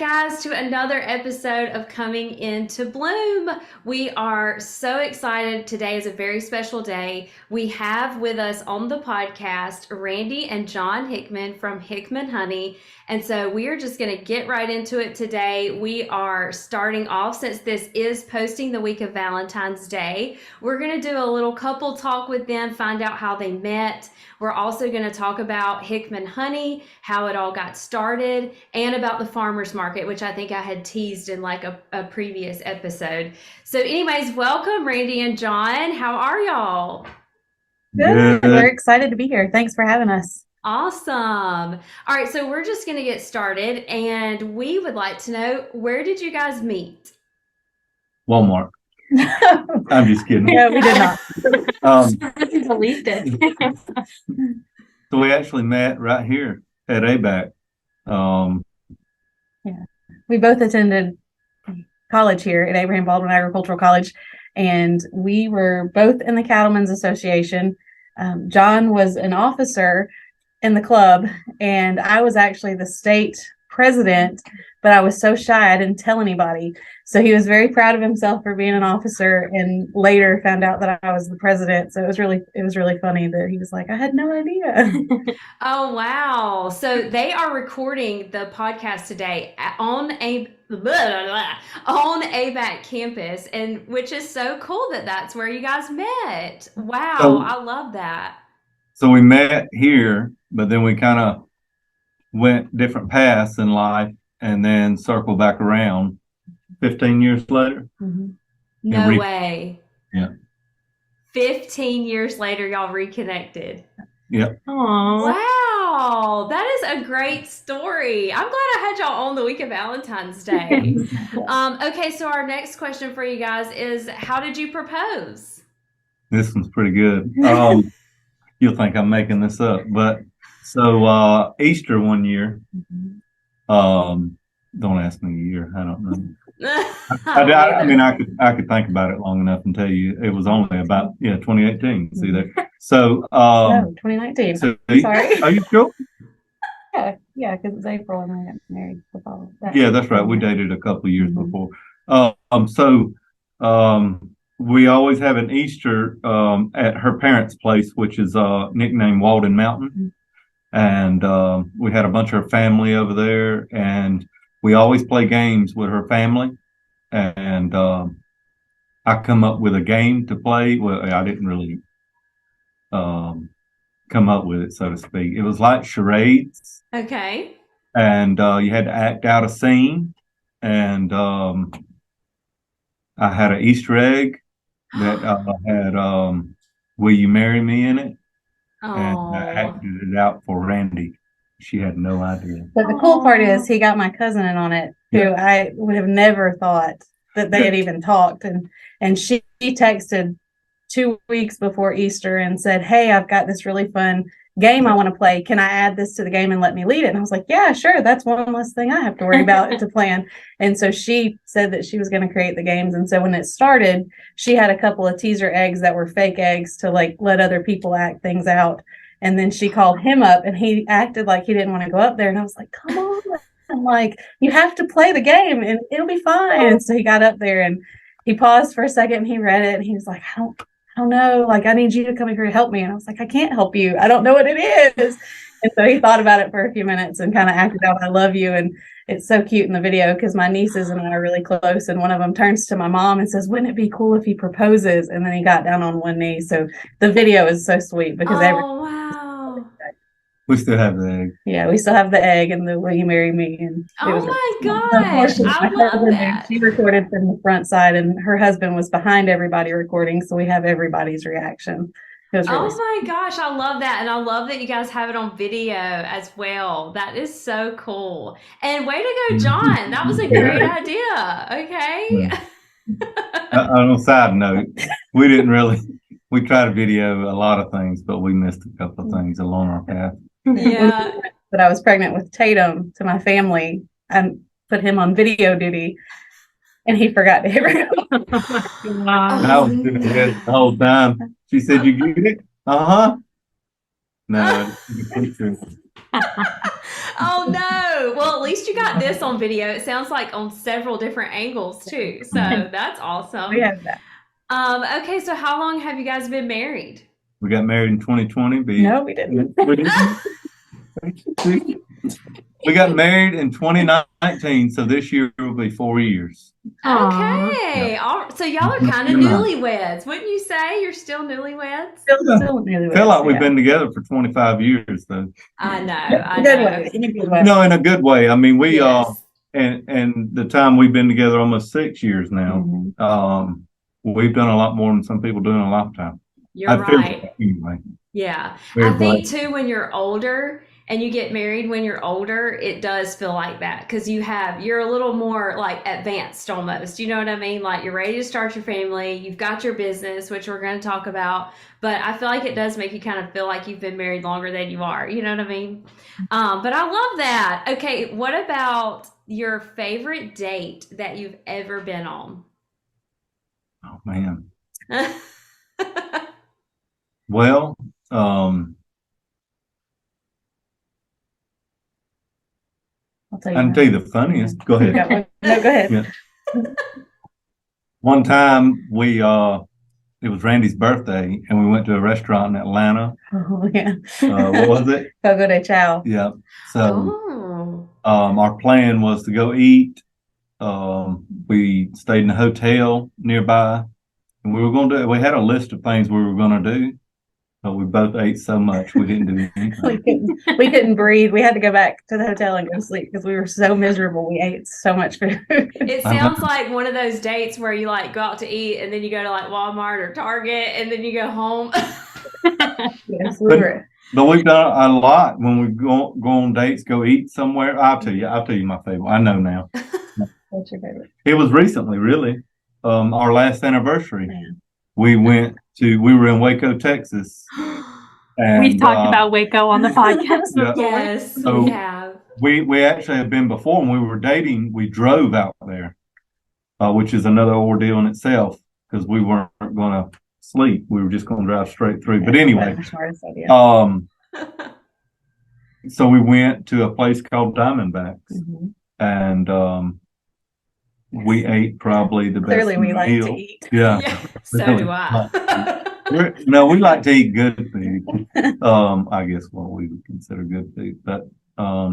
guys, to another episode of Coming Into Bloom. We are so excited. Today is a very special day. We have with us on the podcast Randy and John Hickman from Hickman Honey. And so we are just going to get right into it today. We are starting off, since this is posting the week of Valentine's Day, we're going to do a little couple talk with them, find out how they met. We're also going to talk about Hickman Honey, how it all got started, and about the farmers market, which I think I had teased in like a previous episode. So anyways, welcome Randy and John. How are y'all? Good. We're excited to be here. Thanks for having us. Awesome. All right, so we're just going to get started, and we would like to know, where did you guys meet? Walmart. I'm just kidding. Yeah, we did not. You believed it. So we actually met right here at ABAC. Yeah, we both attended college here at Abraham Baldwin Agricultural College, and we were both in the Cattlemen's Association. John was an officer in the club, and I was actually the state president, but I was so shy I didn't tell anybody. So he was very proud of himself for being an officer, and later found out that I was the president. So it was really funny that he was like, I had no idea. Oh, wow. So they are recording the podcast today on on ABAC campus, and which is so cool that that's where you guys met. Wow, I love that. So we met here, but then we kind of went different paths in life and then circled back around 15 years later. Mm-hmm. No way. Yeah. 15 years later, y'all reconnected. Yep. Aww. Wow, that is a great story. I'm glad I had y'all on the week of Valentine's Day. Okay, so our next question for you guys is, how did you propose? This one's pretty good. You'll think I'm making this up, but so Easter one year, don't ask me a year, I don't know. I mean, I could think about it long enough and tell you it was only about 2018. See there. So no, 2019. So, sorry. Are you sure? Yeah, because it's April and I got married the fall. Yeah, that's right. We dated a couple of years before. We always have an Easter at her parents' place, which is nicknamed Walden Mountain. And we had a bunch of her family over there, and we always play games with her family. And I come up with a game to play. Well, I didn't really come up with it, so to speak. It was like charades. Okay. And you had to act out a scene. And I had an Easter egg that had "Will You Marry Me" in it. And I acted it out for Randy. She had no idea. But the cool part is he got my cousin in on it, who I would have never thought that they had even talked. And she texted 2 weeks before Easter and said, hey, I've got this really fun game I want to play. Can I add this to the game and let me lead it? And I was like, yeah, sure. That's one less thing I have to worry about to plan. And so she said that she was going to create the games. And so when it started, she had a couple of teaser eggs that were fake eggs to like let other people act things out. And then she called him up and he acted like he didn't want to go up there. And I was like, come on. I'm like, you have to play the game and it'll be fine. And so he got up there and he paused for a second and he read it and he was like, I don't know, like I need you to come in here to help me. And I was like, I can't help you. I don't know what it is. And so he thought about it for a few minutes and kind of acted out, I love you. And it's so cute in the video because my nieces and I are really close. And one of them turns to my mom and says, wouldn't it be cool if he proposes? And then he got down on one knee. So the video is so sweet because wow. We still have the egg. Yeah, we still have the egg and the "Will You Marry Me?" And oh my gosh, I love that. She recorded from the front side, and her husband was behind everybody recording, so we have everybody's reaction. Really my gosh, I love that, and I love that you guys have it on video as well. That is so cool. And way to go, John. That was a great idea. Okay. On a side note, we tried to video a lot of things, but we missed a couple of things along our path. Yeah. But I was pregnant with Tatum to my family and put him on video duty, and he forgot to hit record. I was doing it the whole time. She said, "You get it?" No. Oh no! know. Well, at least you got this on video. It sounds like on several different angles too. So that's awesome. We have that. Okay, so how long have you guys been married? We got married in 2020. No, we didn't. We didn't. We got married in 2019, so this year will be 4 years. Okay. So y'all are kind of Yeah. newlyweds. Wouldn't you say you're still newlyweds? Still newlyweds, Feel like we've yeah. been together for 25 years, though. I know. I In a good know. way. In a good way. No, in a good way. I mean, we Yes. and the time we've been together almost 6 years now. Mhm. We've done a lot more than some people do in a lifetime. You're I feel right. that anyway. Yeah. Very I think blessed. too, when you're older and you get married when you're older, it does feel like that because you're a little more like advanced almost. You know what I mean? Like you're ready to start your family, you've got your business, which we're going to talk about. But I feel like it does make you kind of feel like you've been married longer than you are. You know what I mean? But I love that. Okay. What about your favorite date that you've ever been on? Oh man. Well, I'll tell I you. can tell you the funniest. Go You ahead. got one? No, go ahead. Yeah. One time it was Randy's birthday, and we went to a restaurant in Atlanta. Oh, yeah. What was it? Fogo de Chao. Yeah. So, Oh. our plan was to go eat. We stayed in a hotel nearby, and we had a list of things we were going to do, but we both ate so much we didn't do anything. We couldn't breathe. We had to go back to the hotel and go to sleep because we were so miserable. We ate so much food. It sounds like one of those dates where you like go out to eat and then you go to like Walmart or Target and then you go home. Yes, we were. But we've done a lot when we go on dates, go eat somewhere. I'll tell you my favorite. I know now. What's your favorite? It was recently, really. Our last anniversary. Man. We were in Waco, Texas. And, We've talked about Waco on the podcast Yeah. before. Yes, So- we have. we actually have been before. When we were dating, we drove out there, which is another ordeal in itself because we weren't going to sleep. We were just going to drive straight through. But anyway, That's the smartest idea. so we went to a place called Diamondbacks, Mhm. and we ate probably the best Clearly, we like meal. to eat. Yeah. Yeah, so do I. No, we like to eat good food. I guess what we would consider good food. But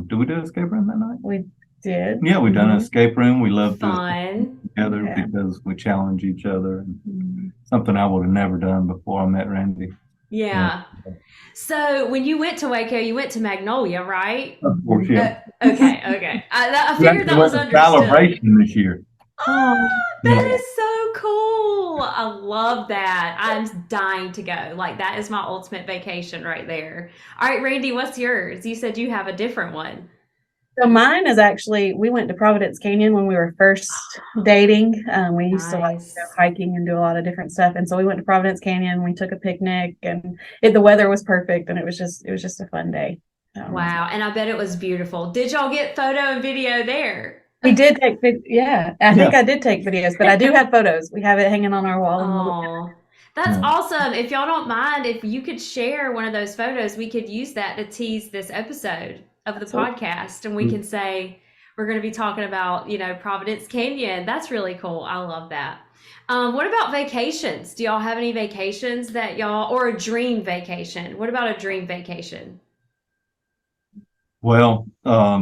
did we do an escape room that night? We did. Yeah, we done an Mhm. escape room. We loved to Fun. together Yeah. because we challenge each other. Mhm. Something I would have never done before I met Randy. Yeah. So when you went to Waco, you went to Magnolia, right? Of course, yeah. Okay. I We figured that actually was went to understood. Celebration this year. Oh, that Yeah. is so cool. I love that. I'm dying to go. Like, that is my ultimate vacation right there. All right, Randy, what's yours? You said you have a different one. So mine is actually, we went to Providence Canyon when we were first dating. We used to like Nice. go hiking and do a lot of different stuff. And so we went to Providence Canyon. We took a picnic, and the weather was perfect, and it was just a fun day. Wow. And I bet it was beautiful. Did y'all get photo and video there? We did take yeah. I think I did take videos, but I do have photos. We have it hanging on our wall. Oh, that's Yeah. awesome. If y'all don't mind, if you could share one of those photos, we could use that to tease this episode of the Absolutely. podcast. And we can say, we're going to be talking about, Providence Canyon. That's really cool. I love that. What about vacations? Do y'all have any vacations or a dream vacation? What about a dream vacation? Well,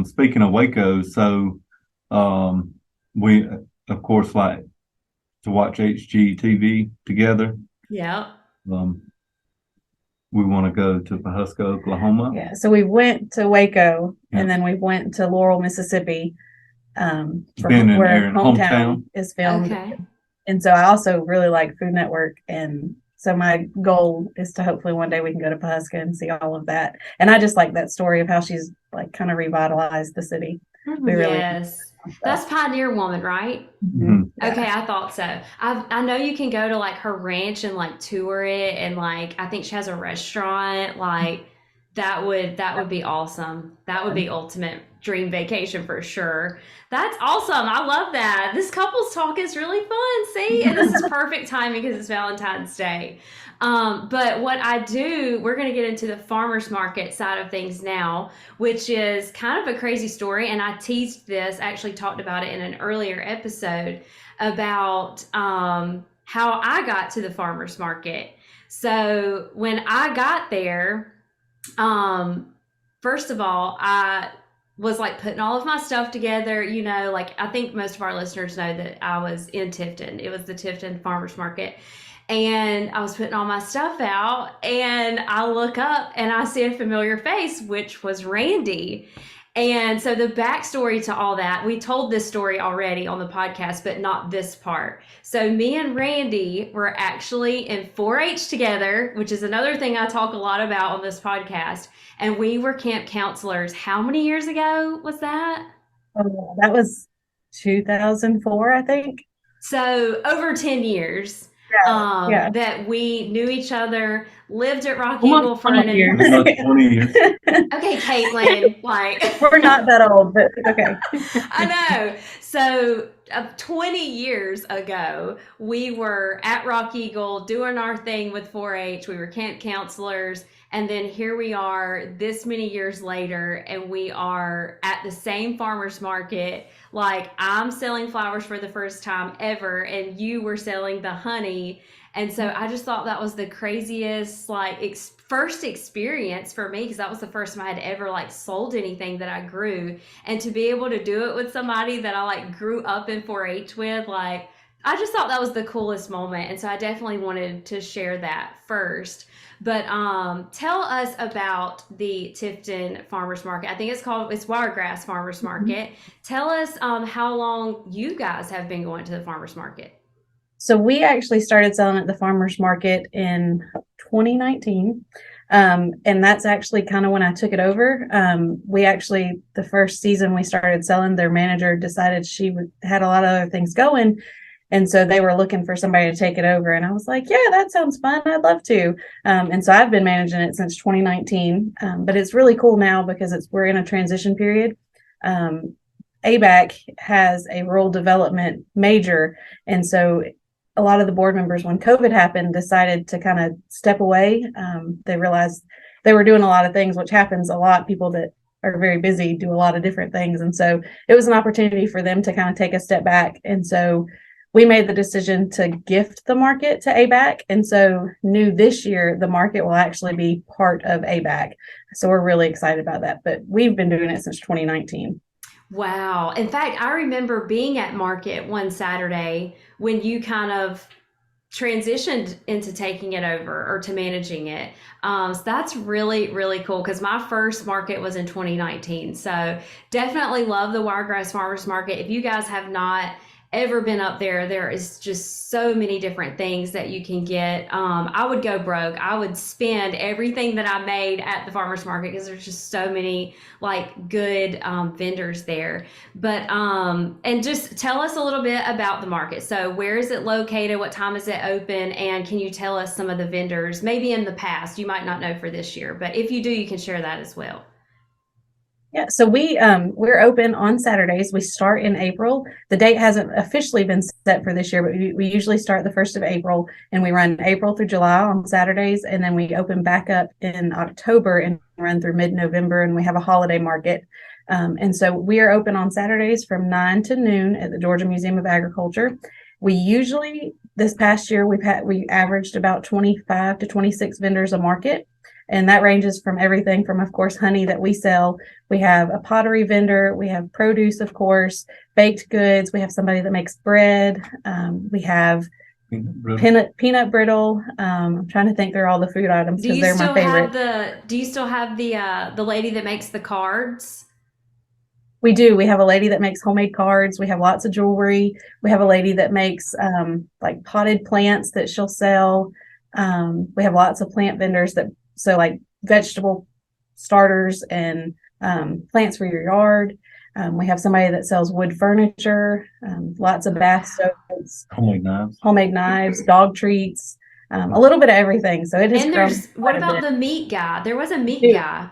speaking of Waco, so we of course like to watch HGTV together. Yeah. We want to go to Pawhuska, Oklahoma. Yeah. So we went to Waco, Yeah. and then we went to Laurel, Mississippi, Been in where there in hometown. is filmed. Okay. And so I also really like Food Network, and so my goal is to hopefully one day we can go to Pawhuska and see all of that. And I just like that story of how she's like kind of revitalized the city. We really Yes. That's Pioneer Woman, right? Mhm. Okay, I thought so. I know you can go to like her ranch and like tour it, and like I think she has a restaurant. Like that would be awesome. That would be ultimate dream vacation for sure. That's awesome. I love that. This couples talk is really fun. See, and this is perfect timing because it's Valentine's Day. But what I do, we're going to get into the farmers market side of things now, which is kind of a crazy story. And I teased this, actually talked about it in an earlier episode about how I got to the farmers market. So when I got there, first of all, I was like putting all of my stuff together, like I think most of our listeners know that I was in Tifton. It was the Tifton Farmers Market. And I was putting all my stuff out, and I look up and I see a familiar face, which was Randi. And so the backstory to all that, we told this story already on the podcast, but not this part. So me and Randi were actually in 4-H together, which is another thing I talk a lot about on this podcast. And we were camp counselors. How many years ago was that? Oh, that was 2004, I think. So over 10 years. Yeah. That we knew each other, lived at Rock Almost Eagle for 20 years. About 20 years. Okay, Caitlin, like We're not that old, but okay. I know. So 20 years ago, we were at Rock Eagle doing our thing with 4-H. We were camp counselors. And then here we are this many years later, and we are at the same farmer's market. Like, I'm selling flowers for the first time ever, and you were selling the honey. And so I just thought that was the craziest, like, first experience for me, because that was the first time I had ever, like, sold anything that I grew. And to be able to do it with somebody that I, like, grew up in 4-H with, like, I just thought that was the coolest moment. And so I definitely wanted to share that first. But tell us about the Tifton Farmers Market. I think it's Wiregrass Farmers Market. Tell us how long you guys have been going to the farmers market. So we actually started selling at the farmers market in 2019. And that's actually kind of when I took it over. The first season we started selling, their manager decided she had a lot of other things going. And so they were looking for somebody to take it over. And I was like, yeah, that sounds fun. I'd love to. And so I've been managing it since 2019. But it's really cool now because we're in a transition period. ABAC has a rural development major. And so a lot of the board members, when COVID happened, decided to kind of step away. They realized they were doing a lot of things, which happens a lot. People that are very busy do a lot of different things. And so it was an opportunity for them to kind of take a step back. And so we made the decision to gift the market to ABAC. And so new this year, the market will actually be part of ABAC. So we're really excited about that. But we've been doing it since 2019. Wow. In fact, I remember being at market one Saturday when you kind of transitioned into taking it over or to managing it. So that's really, really cool because my first market was in 2019. So definitely love the Wiregrass Farmers Market. If you guys have not ever been up there, there is just so many different things that you can get. I would go broke. I would spend everything that I made at the farmers market because there's just so many like good vendors there. But and just tell us a little bit about the market. So where is it located? What time is it open? And can you tell us some of the vendors maybe in the past? You might not know for this year, but if you do, you can share that as well. Yeah, so we're open on Saturdays. We start in April. The date hasn't officially been set for this year, but we usually start the 1st of April, and we run April through July on Saturdays, and then we open back up in October and run through mid-November, and we have a holiday market. And so we are open on Saturdays from 9 to noon at the Georgia Museum of Agriculture. We usually, this past year, we averaged about 25 to 26 vendors a market. And that ranges from everything from, of course, honey that we sell. We have a pottery vendor. We have produce, of course, baked goods. We have somebody that makes bread. We have peanut brittle. I'm trying to think through all the food items because they're my favorite. Do you still have the lady that makes the cards? We do. We have a lady that makes homemade cards. We have lots of jewelry. We have a lady that makes like potted plants that she'll sell. We have lots of plant vendors so like vegetable starters and plants for your yard. We have somebody that sells wood furniture, lots of bath soaps, homemade knives, dog treats, a little bit of everything. So it has grown. What about the meat guy? There was a meat guy.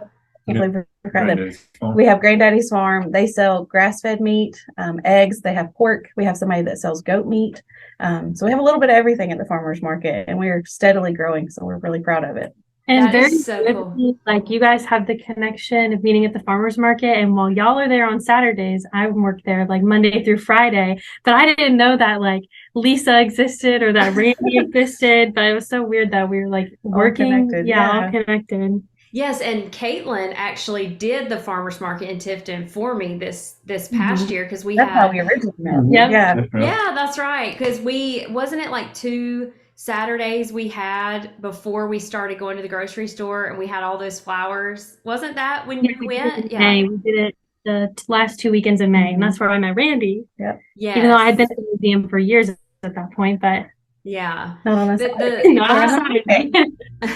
Can't believe we forgot them. Granddaddy's Farm. We have Granddaddy's Farm. They sell grass-fed meat, eggs. They have pork. We have somebody that sells goat meat. So we have a little bit of everything at the farmers market, and we're steadily growing. So we're really proud of it. And That very is so good, cool. like you guys have the connection of meeting at the farmers market, and while y'all are there on Saturdays, I work there like Monday through Friday. But I didn't know that like Lisa existed or that Randy existed. But it was so weird that we were like working, connected, all yeah. connected. Yes, and Caitlin actually did the farmers market in Tifton for me this past year because we That's how had we originally met. Mhm. Yep. Yeah. That's right. yeah, that's right. Because wasn't it like 2 Saturdays we had before we started going to the grocery store and we had all those flowers? Wasn't that when you We did it went? in Yeah. May. We did it the last 2 weekends in May, and that's where I met Randy. Yep. Yes. Even though I had been to the museum for years at that point, but Yeah. Not on a The- Saturday. the- not on I- Saturday.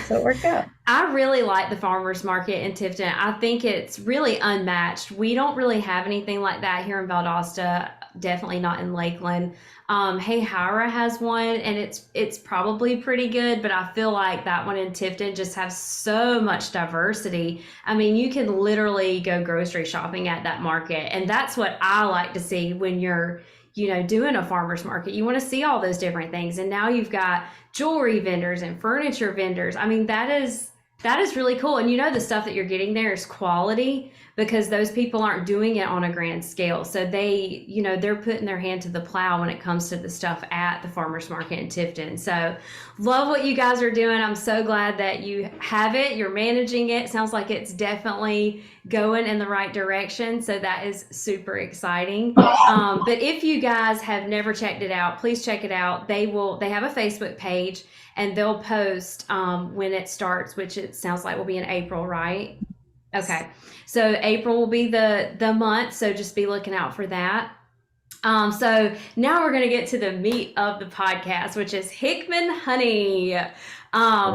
So it worked out. I really like the farmers market in Tifton. I think it's really unmatched. We don't really have anything like that here in Valdosta. Definitely not in Lakeland. Hey Hira has one, and it's probably pretty good, but I feel like that one in Tifton just has so much diversity. I mean, you can literally go grocery shopping at that market, and that's what I like to see when you're doing a farmer's market. You want to see all those different things. And now you've got jewelry vendors and furniture vendors. I mean, that is really cool. And the stuff that you're getting there is quality because those people aren't doing it on a grand scale. So they, they're putting their hand to the plow when it comes to the stuff at the farmer's market in Tifton. So love what you guys are doing. I'm so glad that you have it. You're managing it. Sounds like it's definitely going in the right direction. So that is super exciting. But if you guys have never checked it out, please check it out. They have a Facebook page and they'll post when it starts, which it sounds like will be in April, right? Okay. So April will be the month. So just be looking out for that. So now we're going to get to the meat of the podcast, which is Hickman honey.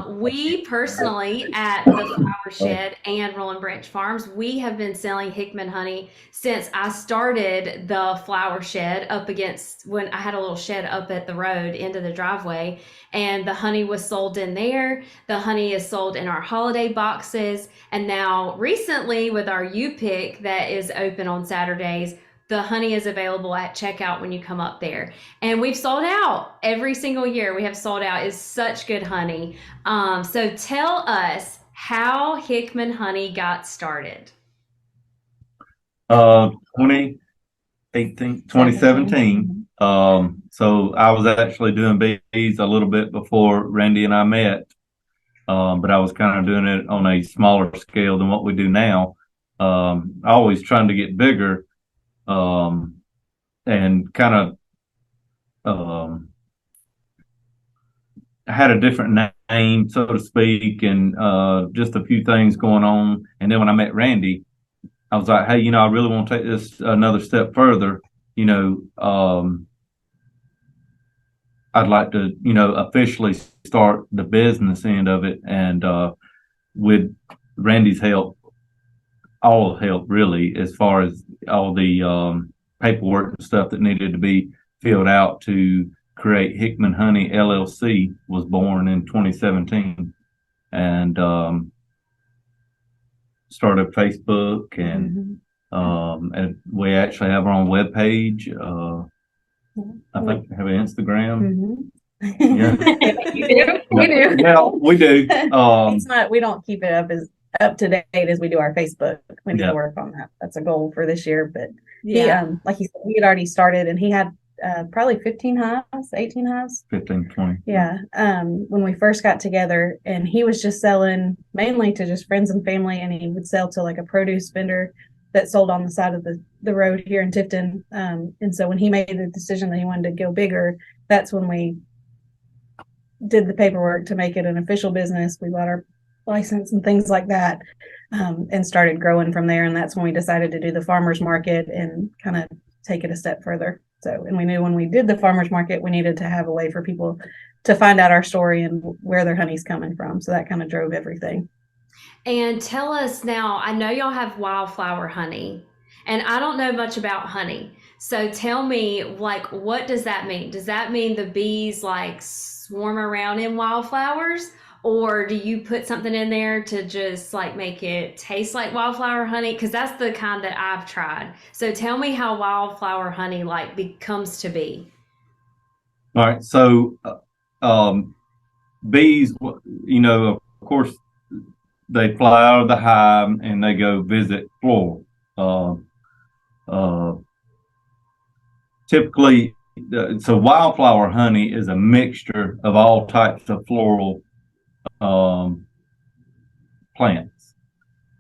We personally at the Flower Shed and Rolling Branch Farms, we have been selling Hickman honey since I started the Flower Shed up against when I had a little shed up at the road into the driveway, and the honey was sold in there. The honey is sold in our holiday boxes, and now recently with our U-Pick that is open on Saturdays, the honey is available at checkout when you come up there. And we've sold out every single year. We have sold out. It's such good honey. So tell us how Hickman honey got started. 2017. So I was actually doing bees a little bit before Randy and I met. But I was kind of doing it on a smaller scale than what we do now. Always trying to get bigger. And kind of had a different name, so to speak, and just a few things going on. And then when I met Randy, I was like, hey, I really want to take this another step further. I'd like to, officially start the business end of it. And with Randy's help, all help really, as far as all the paperwork and stuff that needed to be filled out to create Hickman Honey LLC was born in 2017, and started Facebook, and we actually have our own webpage. I think we have an Instagram. Yeah. You do? We do. Well, we do. It's not, we don't keep it up to date as we do our Facebook. We need to work on that. That's a goal for this year. But he, like he said, he had already started, and he had probably 15 hives, 18 hives. 15, 20. Yeah. When we first got together, and he was just selling mainly to just friends and family, and he would sell to like a produce vendor that sold on the side of the road here in Tifton. And so when he made the decision that he wanted to go bigger, that's when we did the paperwork to make it an official business. We got our license and things like that, and started growing from there. And that's when we decided to do the farmers market and kind of take it a step further. So, and we knew when we did the farmers market, we needed to have a way for people to find out our story and where their honey's coming from. So that kind of drove everything. And tell us now, I know y'all have wildflower honey, and I don't know much about honey. So tell me, like, what does that mean? Does that mean the bees like swarm around in wildflowers? or do you put something in there to just like make it taste like wildflower honey? Because that's the kind that I've tried. So tell me how wildflower honey like becomes to be. All right. So, bees, of course, they fly out of the hive and they go visit floral. Uh, uh, Typically, so wildflower honey is a mixture of all types of floral um, plants.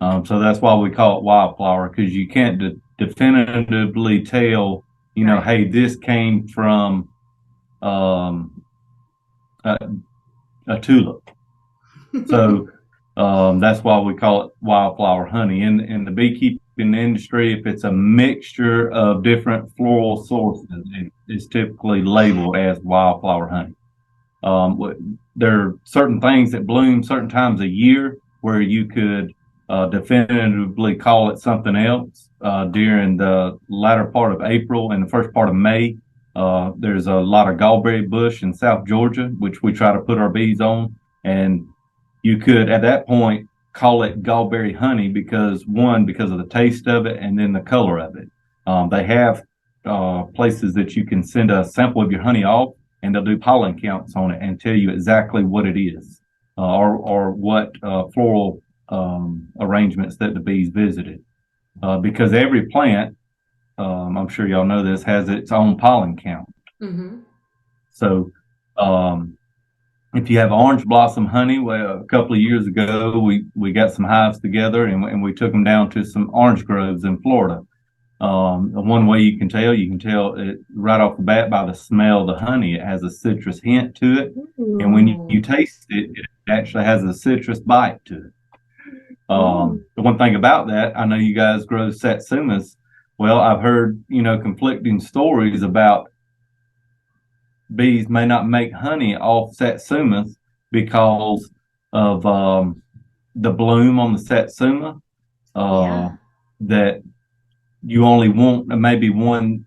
So that's why we call it wildflower, because you can't definitively tell, Right. hey, this came from um, a, a tulip. So that's why we call it wildflower honey. In the beekeeping industry, if it's a mixture of different floral sources, it's typically labeled as wildflower honey. There are certain things that bloom certain times a year where you could definitively call it something else. During the latter part of April and the first part of May, there's a lot of gallberry bush in South Georgia, which we try to put our bees on. And you could, at that point, call it gallberry honey because of the taste of it and then the color of it. They have places that you can send a sample of your honey off, and they'll do pollen counts on it and tell you exactly what it is, or what floral arrangements that the bees visited. Because every plant, I'm sure y'all know this, has its own pollen count. Mm-hmm. So, if you have orange blossom honey, well, a couple of years ago, we got some hives together and we took them down to some orange groves in Florida. One way you can tell it right off the bat by the smell of the honey. It has a citrus hint to it. Ooh. And when you taste it, it actually has a citrus bite to it. The one thing about that, I know you guys grow satsumas. Well, I've heard, conflicting stories about bees may not make honey off satsumas because of the bloom on the satsuma. That you only want maybe one,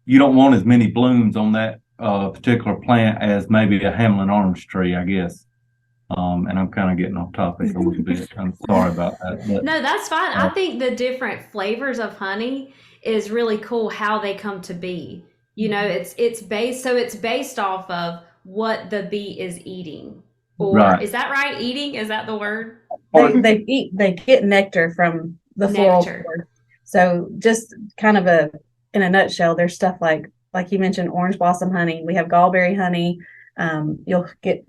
you don't want as many blooms on that particular plant as maybe a Hamlin orange tree, I guess. And I'm kind of getting off topic a little bit. I'm sorry about that. But, No, that's fine. I think the different flavors of honey is really cool how they come to be. It's based off of what the bee is eating. Or right. Is that right? Eating? Is that the word? They get nectar from the floral cord. So just kind of in a nutshell, there's stuff like you mentioned, orange blossom honey. We have gallberry honey. You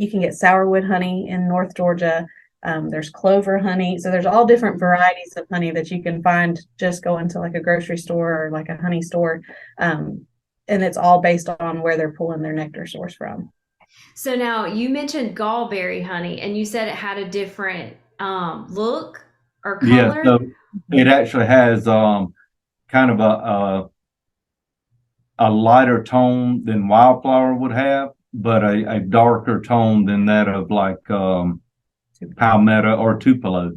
can get sourwood honey in North Georgia. There's clover honey. So there's all different varieties of honey that you can find just going to like a grocery store or like a honey store. And it's all based on where they're pulling their nectar source from. So now you mentioned gallberry honey and you said it had a different look or color. Yeah, so it actually has kind of a lighter tone than wildflower would have, but a darker tone than that of like palmetto or tupelo.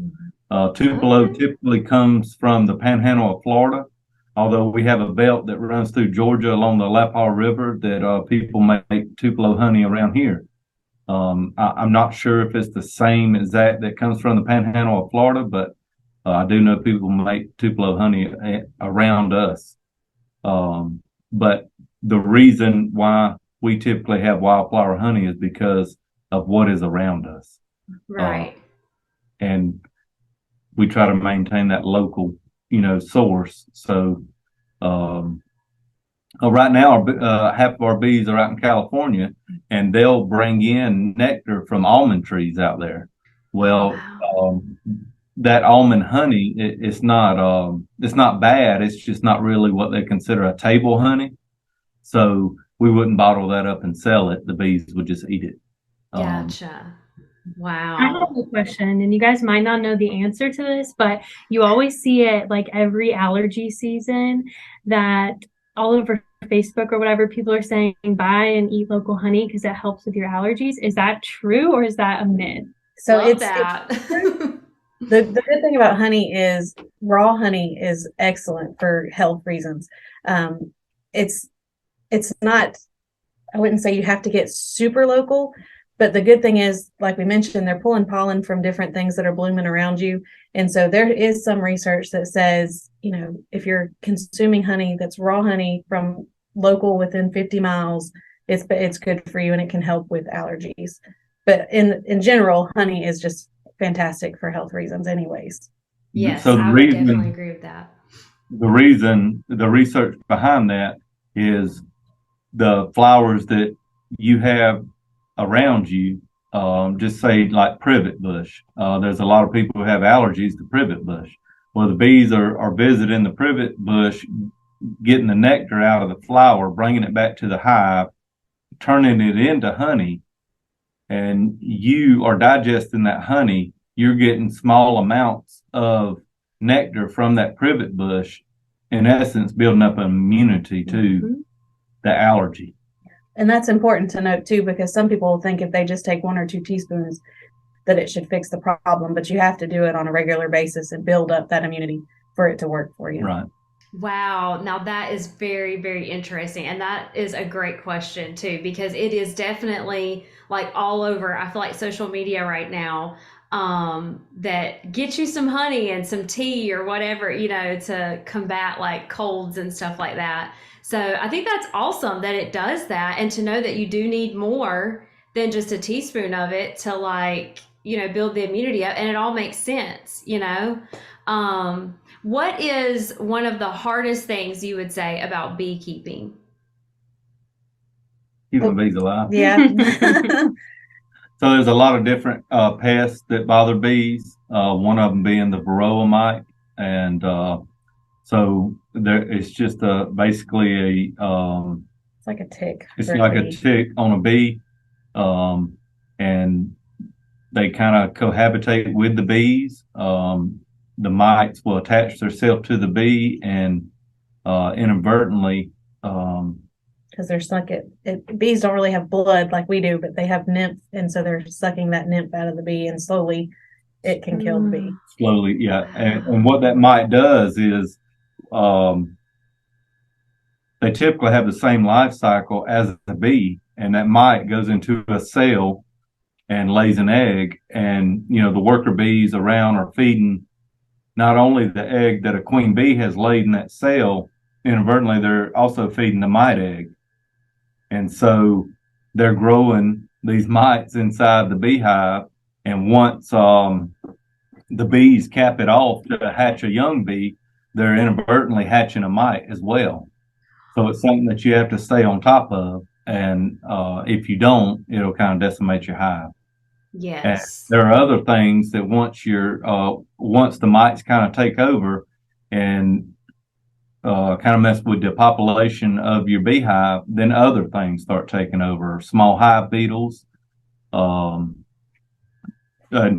Tupelo typically comes from the panhandle of Florida, although we have a belt that runs through Georgia along the Lappaw River that people make tupelo honey around here. I'm not sure if it's the same as that comes from the panhandle of Florida, but I do know people make tupelo honey around us. But the reason why we typically have wildflower honey is because of what is around us. Right. And we try to maintain that local, source. So, right now, half of our bees are out in California, and they'll bring in nectar from almond trees out there. Well, Wow. That almond honey, it's not bad. It's just not really what they consider a table honey. So we wouldn't bottle that up and sell it. The bees would just eat it. Gotcha. Wow. I have a question, and you guys might not know the answer to this, but you always see it like every allergy season that all over Facebook or whatever, people are saying buy and eat local honey because it helps with your allergies. Is that true or is that a myth? So Love that. The good thing about honey is raw honey is excellent for health reasons. It's not, I wouldn't say you have to get super local, But the good thing is, like we mentioned, they're pulling pollen from different things that are blooming around you. And so there is some research that says, if you're consuming honey that's raw honey from local within 50 miles, it's good for you and it can help with allergies. But in general, honey is just fantastic for health reasons anyways. Yes, So I would definitely agree with that. the research behind that is the flowers that you have around you, just say like privet bush. There's a lot of people who have allergies to privet bush. Well, the bees are visiting the privet bush, getting the nectar out of the flower, bringing it back to the hive, turning it into honey, and you are digesting that honey. You're getting small amounts of nectar from that privet bush, in essence, building up an immunity to the allergy. And that's important to note too, because some people think if they just take 1 or 2 teaspoons that it should fix the problem, but you have to do it on a regular basis and build up that immunity for it to work for you. Right. Wow. Now that is very, very interesting. And that is a great question too, because it is definitely like all over. I feel like social media right now, that get you some honey and some tea or whatever, to combat like colds and stuff like that. So I think that's awesome that it does that, and to know that you do need more than just a teaspoon of it to build the immunity up, and it all makes sense. What is one of the hardest things you would say about beekeeping? Keeping bees alive. Yeah. So there's a lot of different pests that bother bees. One of them being the varroa mite, and so it's just basically it's like a tick. It's like a tick on a bee, and they kind of cohabitate with the bees. The mites will attach themselves to the bee and inadvertently. Because they're bees don't really have blood like we do, but they have nymph, and so they're sucking that nymph out of the bee, and slowly it can kill the bee. Slowly, yeah. And what that mite does is they typically have the same life cycle as the bee, and that mite goes into a cell and lays an egg, and the worker bees around are feeding not only the egg that a queen bee has laid in that cell, inadvertently they're also feeding the mite egg. And so they're growing these mites inside the beehive, and once the bees cap it off to hatch a young bee, they're inadvertently hatching a mite as well. So it's something that you have to stay on top of, and if you don't, it'll kind of decimate your hive. Yes. And there are other things that once the mites kind of take over and kind of mess with the population of your beehive, then other things start taking over. Small hive beetles. In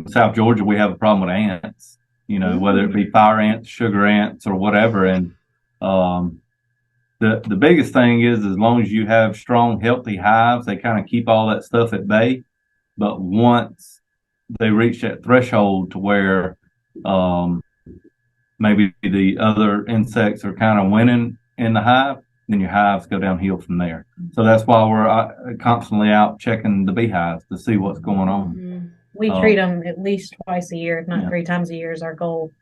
South Georgia, we have a problem with ants. Whether it be fire ants, sugar ants, or whatever. And the biggest thing is, as long as you have strong, healthy hives, they kind of keep all that stuff at bay. But once they reach that threshold to where maybe the other insects are kind of winning in the hive, then your hives go downhill from there. So that's why we're constantly out checking the beehives to see what's going on. Mm-hmm. We treat them at least twice a year, if not 3 times a year is our goal,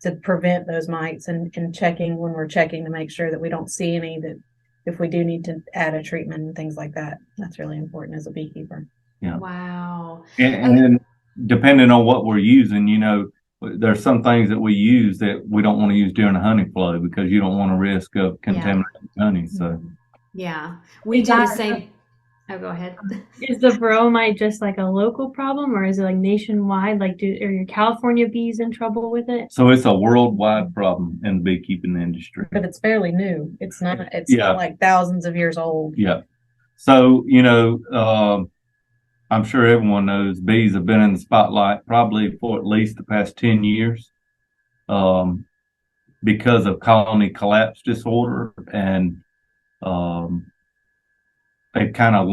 to prevent those mites, and checking when we're checking to make sure that we don't see any, that if we do need to add a treatment and things like that. That's really important as a beekeeper. Yeah. Wow. And depending on what we're using, there's some things that we use that we don't want to use during a honey flow because you don't want to risk of contaminating honey. So yeah, we do the same. Oh, go ahead. Is the varroa mite just like a local problem, or is it like nationwide? Like, are your California bees in trouble with it? So it's a worldwide problem in the beekeeping industry. But it's fairly new. It's not like thousands of years old. Yeah. So, I'm sure everyone knows bees have been in the spotlight probably for at least the past 10 years because of colony collapse disorder. And they've kind of,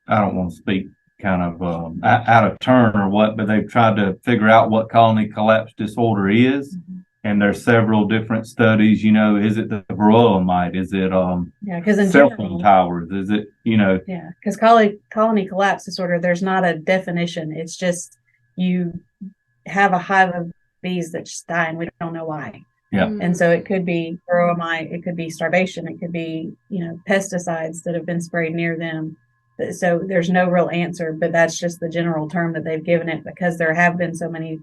I don't want to speak kind of out of turn or what, but they've tried to figure out what colony collapse disorder is. and there's several different studies, is it the varroa mite? Is it because in cell general, phone towers? Is it, because colony collapse disorder, there's not a definition. It's just you have a hive of bees that just die and we don't know why. Yeah. And so it could be varroa mite, it could be starvation, it could be, pesticides that have been sprayed near them. So there's no real answer, but that's just the general term that they've given it because there have been so many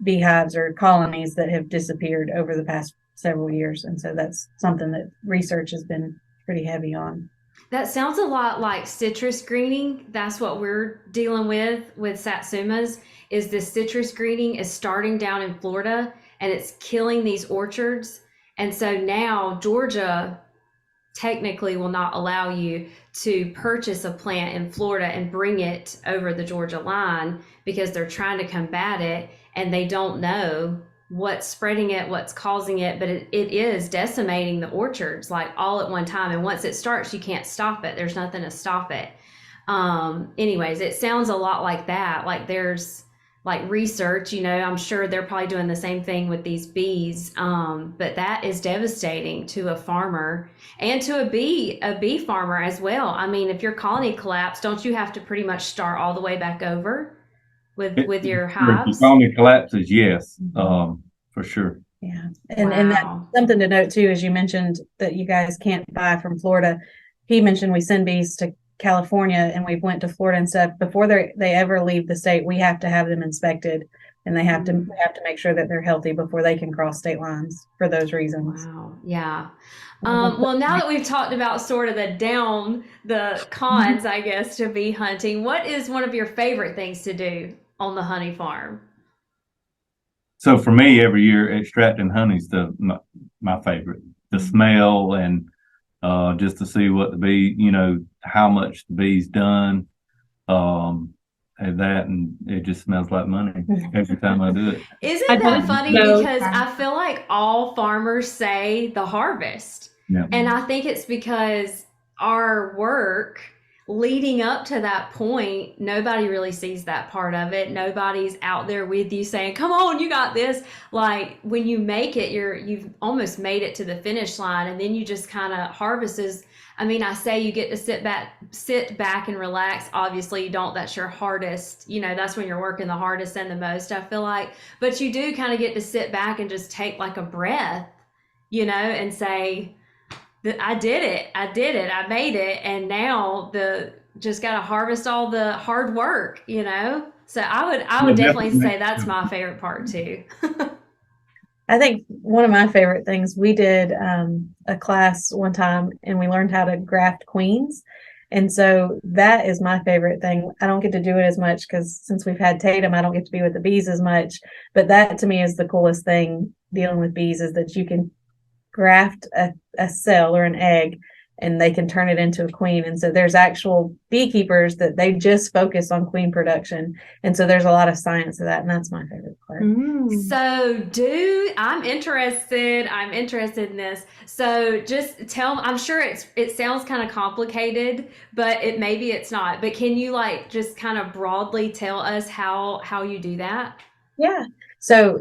beehives or colonies that have disappeared over the past several years. And so that's something that research has been pretty heavy on. That sounds a lot like citrus greening. That's what we're dealing with Satsumas, is this citrus greening is starting down in Florida and it's killing these orchards. And so now Georgia technically will not allow you to purchase a plant in Florida and bring it over the Georgia line because they're trying to combat it and they don't know what's spreading it, what's causing it, but it is decimating the orchards like all at one time. And once it starts, you can't stop it. There's nothing to stop it. Anyways, it sounds a lot like that. Like there's like research, I'm sure they're probably doing the same thing with these bees. But that is devastating to a farmer and to a bee farmer as well. I mean, if your colony collapsed, don't you have to pretty much start all the way back over with your hives? If the colony collapses, yes, for sure. Yeah. And that's something to note too, as you mentioned that you guys can't buy from Florida. He mentioned we send bees to California and we went to Florida and stuff. Before they ever leave the state, we have to have them inspected and we have to make sure that they're healthy before they can cross state lines for those reasons. Wow. Yeah. Well, now that we've talked about sort of the cons, I guess, to bee hunting, what is one of your favorite things to do on the honey farm? So for me, every year extracting honey is my favorite. The smell and just to see what the bee, how much the bee's done, and it just smells like money every time I do it. Isn't that funny? Because I feel like all farmers say the harvest. Yeah. And I think it's because our work leading up to that point, nobody really sees that part of it. Nobody's out there with you saying, come on, you got this. Like when you make it, you've almost made it to the finish line, and then you just kind of harvest. I say you get to sit back and relax. Obviously you don't, that's your hardest, that's when you're working the hardest and the most, I feel like, but you do kind of get to sit back and just take like a breath, and say, I did it, I made it, and now just got to harvest all the hard work, So I would definitely say that's my favorite part too. I think one of my favorite things, we did a class one time and we learned how to graft queens. And so that is my favorite thing. I don't get to do it as much because since we've had Tatum, I don't get to be with the bees as much. But that to me is the coolest thing dealing with bees, is that you can graft a cell or an egg and they can turn it into a queen. And so there's actual beekeepers that they just focus on queen production. And so there's a lot of science to that. And that's my favorite part. So I'm interested in this. So just I'm sure it sounds kind of complicated, but maybe it's not. But can you just kind of broadly tell us how you do that? Yeah. So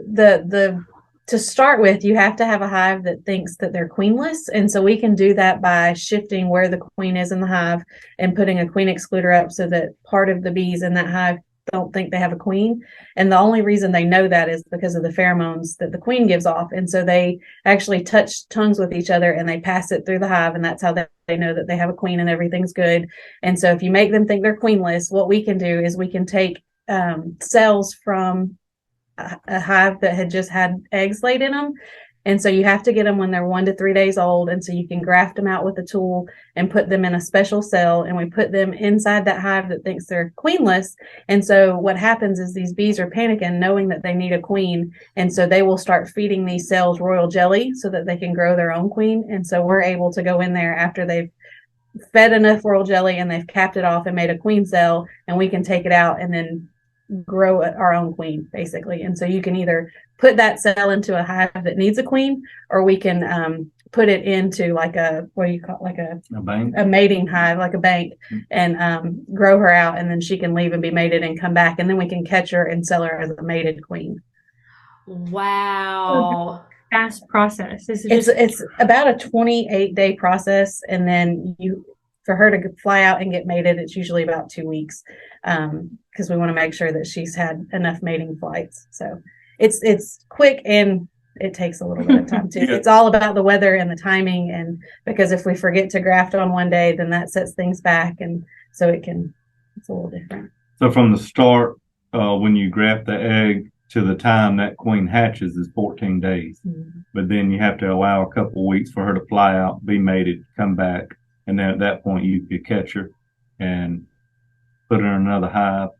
to start with, you have to have a hive that thinks that they're queenless. And so we can do that by shifting where the queen is in the hive and putting a queen excluder up so that part of the bees in that hive don't think they have a queen. And the only reason they know that is because of the pheromones that the queen gives off. And so they actually touch tongues with each other and they pass it through the hive. And that's how they know that they have a queen and everything's good. And so if you make them think they're queenless, what we can do is we can take cells from a hive that had just had eggs laid in them. And so you have to get them when they're 1 to 3 days old. And so you can graft them out with a tool and put them in a special cell. And we put them inside that hive that thinks they're queenless. And so what happens is these bees are panicking, knowing that they need a queen. And so they will start feeding these cells royal jelly so that they can grow their own queen. And so we're able to go in there after they've fed enough royal jelly and they've capped it off and made a queen cell, and we can take it out and then grow our own queen basically. And so you can either put that cell into a hive that needs a queen, or we can put it into a mating hive, like a bank, and grow her out, and then she can leave and be mated and come back, and then we can catch her and sell her as a mated queen. Wow. Fast process. Is it It's about a 28-day process, and then for her to fly out and get mated, it's usually about 2 weeks, because we want to make sure that she's had enough mating flights. So it's quick, and it takes a little bit of time too. Yeah. It's all about the weather and the timing, and because if we forget to graft on one day, then that sets things back, and so it's a little different. So from the start, when you graft the egg to the time that queen hatches is 14 days. Mm-hmm. But then you have to allow a couple of weeks for her to fly out, be mated, come back. And then at that point, you could catch her and put her in another hive.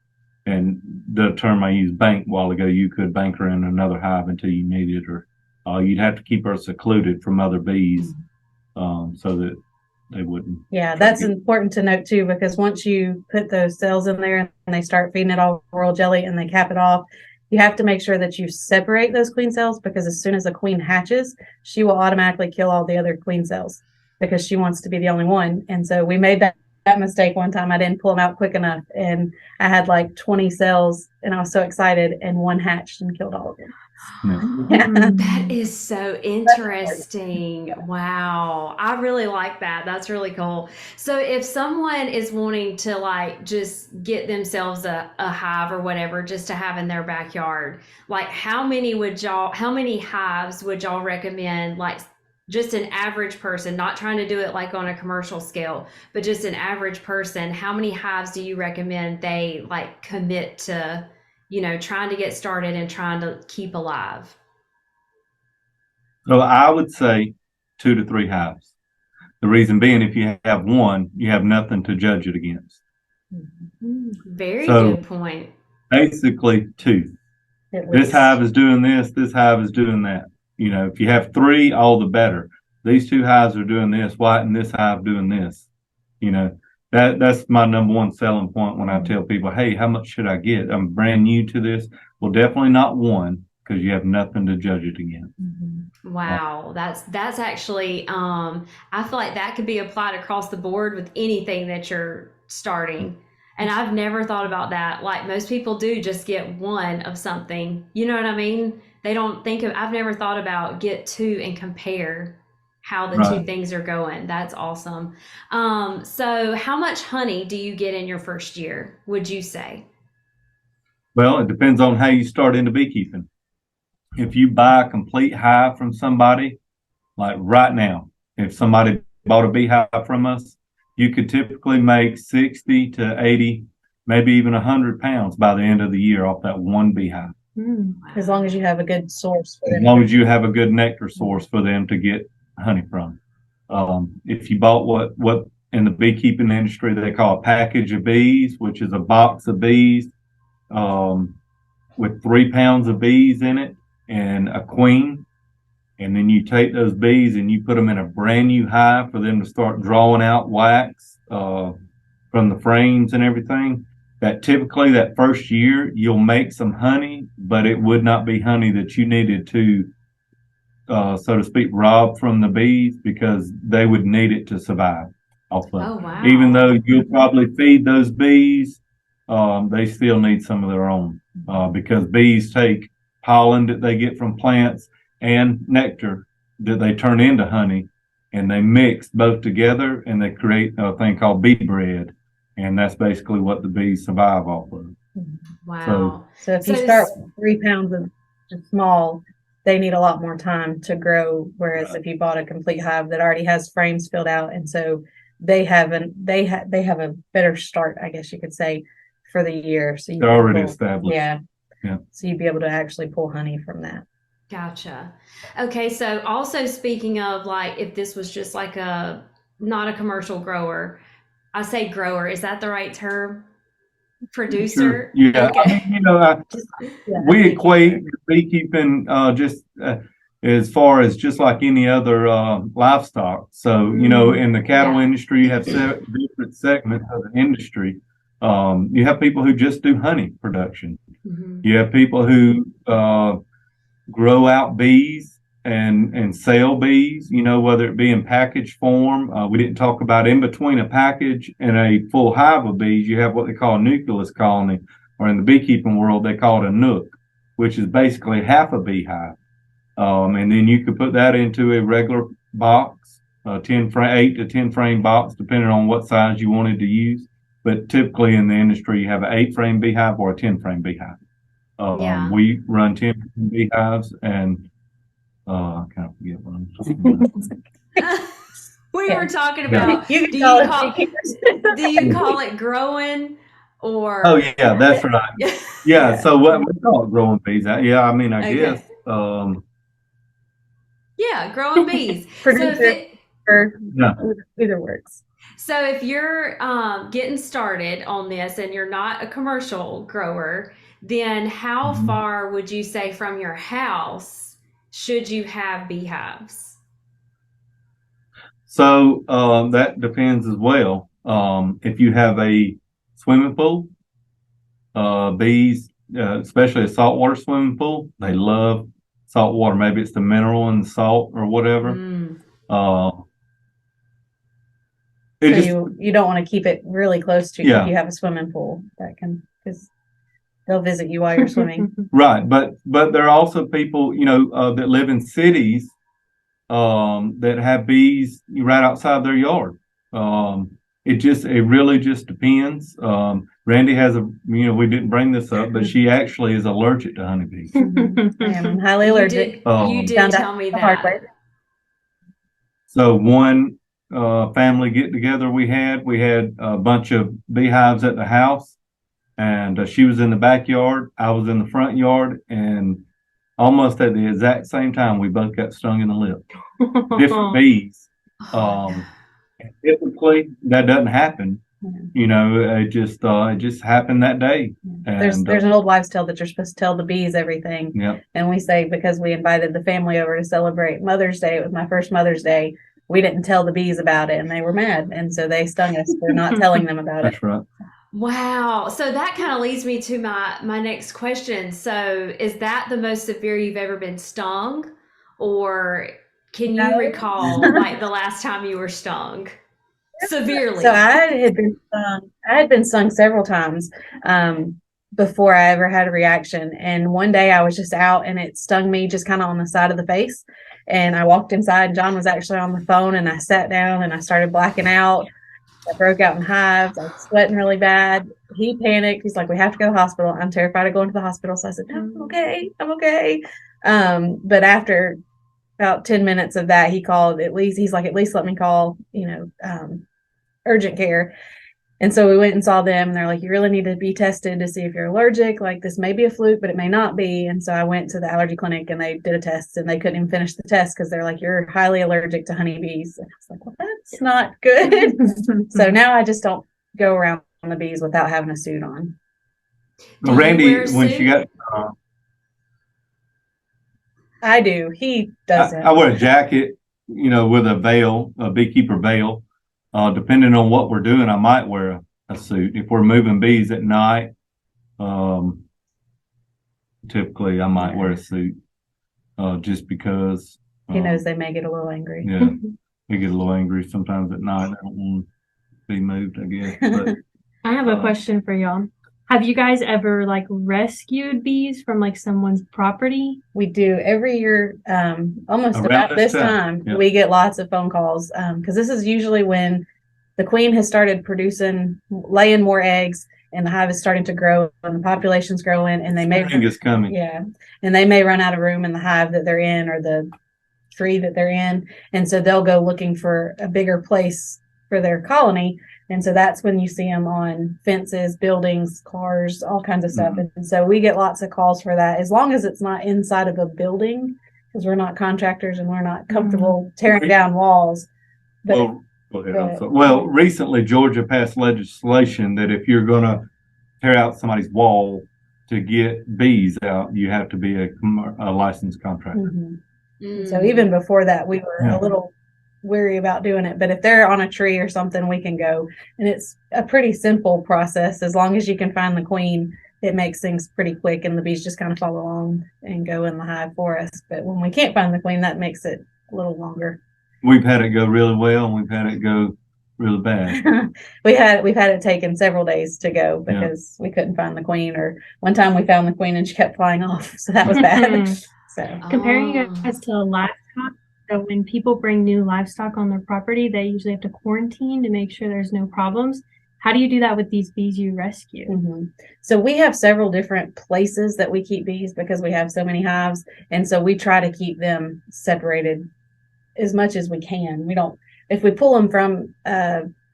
And the term I used, bank, a while ago, you could bank her in another hive until you needed her. You'd have to keep her secluded from other bees, so that they wouldn't. Yeah, that's important to note too, because once you put those cells in there and they start feeding it all royal jelly and they cap it off, you have to make sure that you separate those queen cells, because as soon as a queen hatches, she will automatically kill all the other queen cells because she wants to be the only one. And so we made that mistake one time. I didn't pull them out quick enough, and I had like 20 cells, and I was so excited, and one hatched and killed all of them. Yeah. That is so interesting. Wow. I really like that. That's really cool. So if someone is wanting to like just get themselves a hive or whatever just to have in their backyard, like how many hives would y'all recommend, like just an average person, not trying to do it like on a commercial scale, but just an average person, how many hives do you recommend they like commit to, trying to get started and trying to keep alive? So I would say 2 to 3 hives. The reason being, if you have one, you have nothing to judge it against. Very good point. Basically 2. This hive is doing this hive is doing that. If you have 3, all the better. These 2 hives are doing this, why isn't this hive doing this? That's my number one selling point when I tell people, hey, how much should I get? I'm brand new to this. Well, definitely not 1, because you have nothing to judge it against. Wow, that's actually I feel like that could be applied across the board with anything that you're starting. And I've never thought about that. Like most people do just get 1 of something. You know what I mean? They don't think of, I've never thought about get 2 and compare how the 2 things are going. That's awesome. So how much honey do you get in your first year, would you say? Well, it depends on how you start into beekeeping. If you buy a complete hive from somebody, like right now, if somebody bought a beehive from us, you could typically make 60 to 80, maybe even 100 pounds by the end of the year off that one beehive. As long as you have a good source for them. As long as you have a good nectar source for them to get honey from. If you bought what in the beekeeping industry they call a package of bees, which is a box of bees with 3 pounds of bees in it and a queen, and then you take those bees and you put them in a brand new hive for them to start drawing out wax from the frames and everything, that typically that first year you'll make some honey, but it would not be honey that you needed to so to speak, rob from the bees, because they would need it to survive off of. Oh, wow. Even though you'll probably feed those bees, they still need some of their own, because bees take pollen that they get from plants and nectar that they turn into honey, and they mix both together and they create a thing called bee bread. And that's basically what the bees survive off of. Wow. So if you start with 3 pounds of small, they need a lot more time to grow. Whereas if you bought a complete hive that already has frames filled out, and so they have a better start, I guess you could say, for the year. So they're already established. Yeah. So you'd be able to actually pull honey from that. Gotcha. Okay. So also speaking of, like, if this was just like not a commercial grower, I say grower, is that the right term? Producer? Sure. Yeah. Okay. I mean, we equate beekeeping just as far as just like any other livestock. So, in the cattle industry, you have different segments of the industry. You have people who just do honey production. You have people who grow out bees and sell bees, whether it be in package form. We didn't talk about in between a package and a full hive of bees, you have what they call a nucleus colony, or in the beekeeping world, they call it a nook. which is basically half a beehive. And then you could put that into a regular box, 8 to 10 frame box, depending on what size you wanted to use. But typically in the industry, you have an 8 frame beehive or a 10 frame beehive. Yeah. We run 10 beehives, and I kind of forget what I'm talking about. We Yeah. were talking Yeah. about, You can do call you it call, beekeepers. do you call it growing or? Oh yeah, that's right. Yeah, Yeah. so what we call it growing bees. Yeah, I mean, I Okay. guess. Yeah, growing bees. So if Producer, or Yeah. either works. So if you're getting started on this and you're not a commercial grower, then how Mhm. far would you say from your house should you have beehives? So that depends as well. If you have a swimming pool, bees, especially a saltwater swimming pool, they love salt water. Maybe it's the mineral in the salt or whatever. Mm. Uh, So it just you don't want to keep it really close to Yeah. if you have a swimming pool that can, because they'll visit you while you're swimming. right, but there are also people, that live in cities that have bees right outside their yard. It really just depends. Randy has we didn't bring this up, but she actually is allergic to honeybees. I am highly allergic. You did Found out tell me the hard that. way. So one family get together we had a bunch of beehives at the house, and she was in the backyard, I was in the front yard, and almost at the exact same time we both got stung in the lip. Different bees. Typically that doesn't happen. It just happened that day. There's And an old wives' tale that you're supposed to tell the bees everything. yeah, And we say, because we invited the family over to celebrate Mother's Day, it was my first Mother's Day, we didn't tell the bees about it, and they were mad, and so they stung us for not telling them about it. that's right. Wow. So that kind of leads me to my next question. So is that the most severe you've ever been stung? Or can you No. recall like the last time you were stung severely? So I had been stung several times before I ever had a reaction. And one day I was just out and it stung me just kind of on the side of the face. And I walked inside and John was actually on the phone, and I sat down and I started blacking out. I broke out in hives. I was sweating really bad. He panicked. He's like, "We have to go to the hospital." I'm terrified of going to the hospital. So I said, "No, I'm okay. I'm okay." But after about 10 minutes of that, he called, he's like, "At least let me call, urgent care." And so we went and saw them, and they're like, "You really need to be tested to see if you're allergic. Like, this may be a fluke, but it may not be." And so I went to the allergy clinic and they did a test, and they couldn't even finish the test because they're like, "You're highly allergic to honeybees." And I was like, "Well, that's not good." So now I just don't go around the bees without having a suit on. Do you Randy, wear a when suit? she got, I do. He doesn't. I wear a jacket, with a veil, a beekeeper veil. Depending on what we're doing, I might wear a suit. If we're moving bees at night, typically I might wear a suit, just because He knows they may get a little angry. Yeah, they get a little angry sometimes at night. I don't want to be moved, I guess. But I have a question for y'all. Have you guys ever like rescued bees from like someone's property? We do every year, almost Around about this this time, yeah. we get lots of phone calls, because this is usually when the queen has started laying more eggs, and the hive is starting to grow, and the population's growing, and spring is coming. yeah, and they may run out of room in the hive that they're in or the tree that they're in, and so they'll go looking for a bigger place for their colony. And so that's when you see them on fences, buildings, cars, all kinds of stuff. Mhm. And so we get lots of calls for that, as long as it's not inside of a building, because we're not contractors and we're not comfortable tearing down walls. But Well, go ahead. I'm sorry. Well, recently Georgia passed legislation that if you're going to tear out somebody's wall to get bees out, you have to be a licensed contractor. So even before that, we were a little weary about doing it. But if they're on a tree or something, we can go. And it's a pretty simple process. As long as you can find the queen, it makes things pretty quick, and the bees just kind of follow along and go in the hive for us. But when we can't find the queen, that makes it a little longer. We've had it go really well, and we've had it go really bad. we've had it taken several days to go Yeah. because we couldn't find the queen, or one time we found the queen and she kept flying off. So that was bad. So Comparing you Oh. guys to livestock, so when people bring new livestock on their property, they usually have to quarantine to make sure there's no problems. How do you do that with these bees you rescue? mhm. So we have several different places that we keep bees because we have so many hives, and so we try to keep them separated as much as we can. We don't, if we pull them from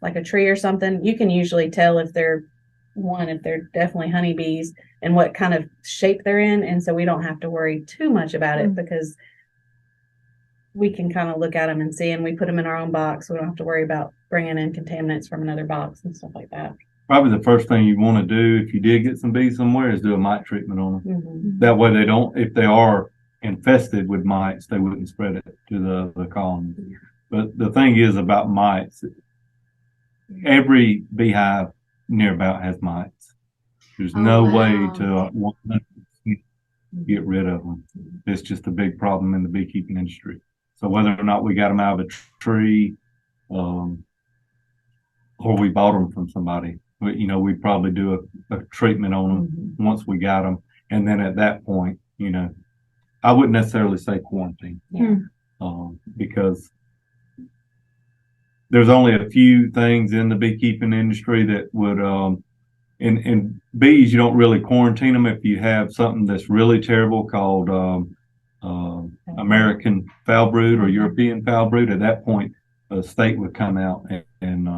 like a tree or something, you can usually tell if they're definitely honeybees and what kind of shape they're in, and so we don't have to worry too much about it because we can kind of look at them and see, and we put them in our own box. So we don't have to worry about bringing in contaminants from another box and stuff like that. Probably the first thing you want to do if you did get some bees somewhere is do a mite treatment on them. Mhm. That way they don't, if they are infested with mites, they wouldn't spread it to the colony. But the thing is about mites, every beehive near about has mites. There's Oh, no wow. way to 100% get rid of them. It's just a big problem in the beekeeping industry. So whether or not we got them out of a tree, or we bought them from somebody, we'd probably do a treatment on them once we got them. And then at that point, I wouldn't necessarily say quarantine, Yeah. because there's only a few things in the beekeeping industry that would, in bees, you don't really quarantine them if you have something that's really terrible called American foul brood or European foul brood. At that point, the state would come out and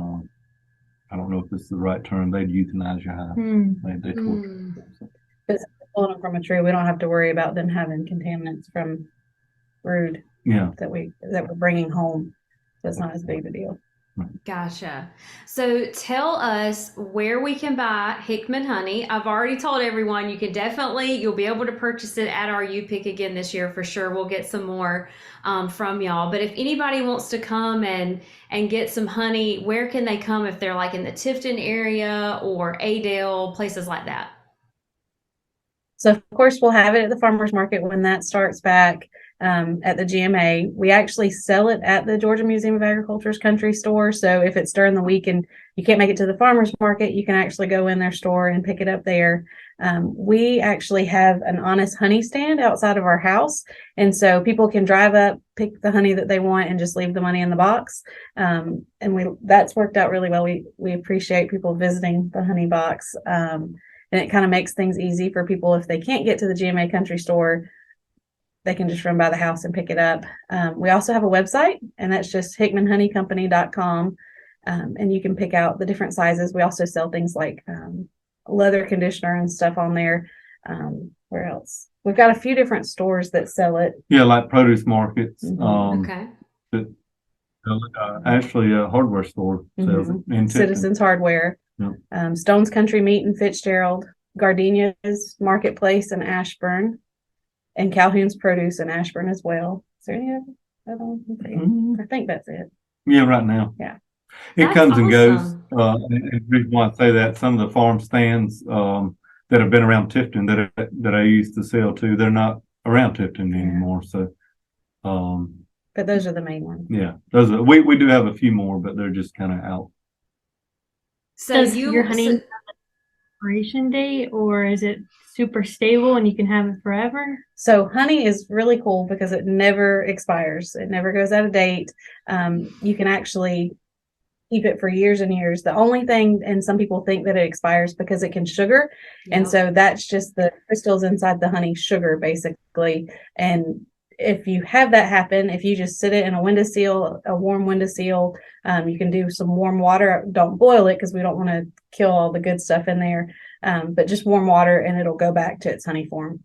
I don't know if this is the right term, they'd euthanize your hive. They torture. But since we're pulling them from a tree, we don't have to worry about them having contaminants from brood that we're bringing home. So it's not as big of a deal. Gotcha. So tell us where we can buy Hickman honey. I've already told everyone you'll be able to purchase it at our U-Pick again this year for sure. We'll get some more from y'all. But if anybody wants to come and get some honey, where can they come if they're like in the Tifton area or Adel, places like that? So of course we'll have it at the farmers market when that starts back. At the GMA, we actually sell it at the Georgia Museum of Agriculture's country store. So if it's during the week and you can't make it to the farmers market, you can actually go in their store and pick it up there. We actually have an honest honey stand outside of our house, and so people can drive up, pick the honey that they want, and just leave the money in the box. And that's worked out really well. We appreciate people visiting the honey box, and it kind of makes things easy for people if they can't get to the GMA country store. They can just run by the house and pick it up. We also have a website, and that's just hickmanhoneycompany.com. And you can pick out the different sizes. We also sell things like leather conditioner and stuff on there. Where else? We've got a few different stores that sell it. Yeah, like produce markets. Okay. Actually, a hardware store sells it in Citizens Hardware. Yep. Stone's Country Meat in Fitzgerald. Gardenia's Marketplace in Ashburn. And Calhoun's Produce in Ashburn as well. Is there any other one? I think that's it. Yeah, right now. Yeah. It comes and goes. And the reason why I say that, some of the farm stands that have been around Tifton that I used to sell to, they're not around Tifton anymore. So, but those are the main ones. Yeah, we do have a few more, but they're just kind of out. So does your honey have an expiration date, or is it super stable and you can have it forever? So honey is really cool because it never expires. It never goes out of date. You can actually keep it for years and years. The only thing, and some people think that it expires because it can sugar. Yep. And so that's just the crystals inside the honey sugar, basically. And if you have that happen, if you just sit it in a windowsill, a warm windowsill, you can do some warm water. Don't boil it because we don't want to kill all the good stuff in there. But just warm water and it'll go back to its honey form.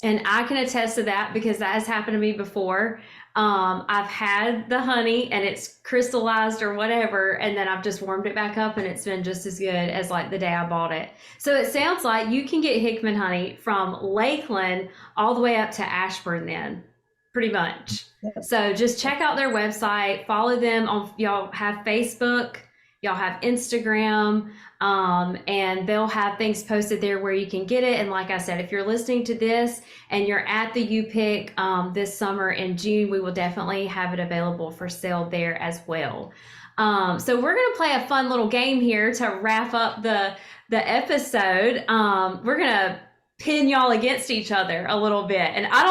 And I can attest to that because that has happened to me before. I've had the honey and it's crystallized or whatever, and then I've just warmed it back up and it's been just as good as like the day I bought it. So it sounds like you can get Hickman honey from Lakeland all the way up to Ashburn then, pretty much. So just check out their website, follow them on, y'all have Facebook, y'all have Instagram, and they'll have things posted there where you can get it. And like I said, if you're listening to this and you're at the U-Pick this summer in June, we will definitely have it available for sale there as well. So we're gonna play a fun little game here to wrap up the episode. We're gonna pin y'all against each other a little bit, and I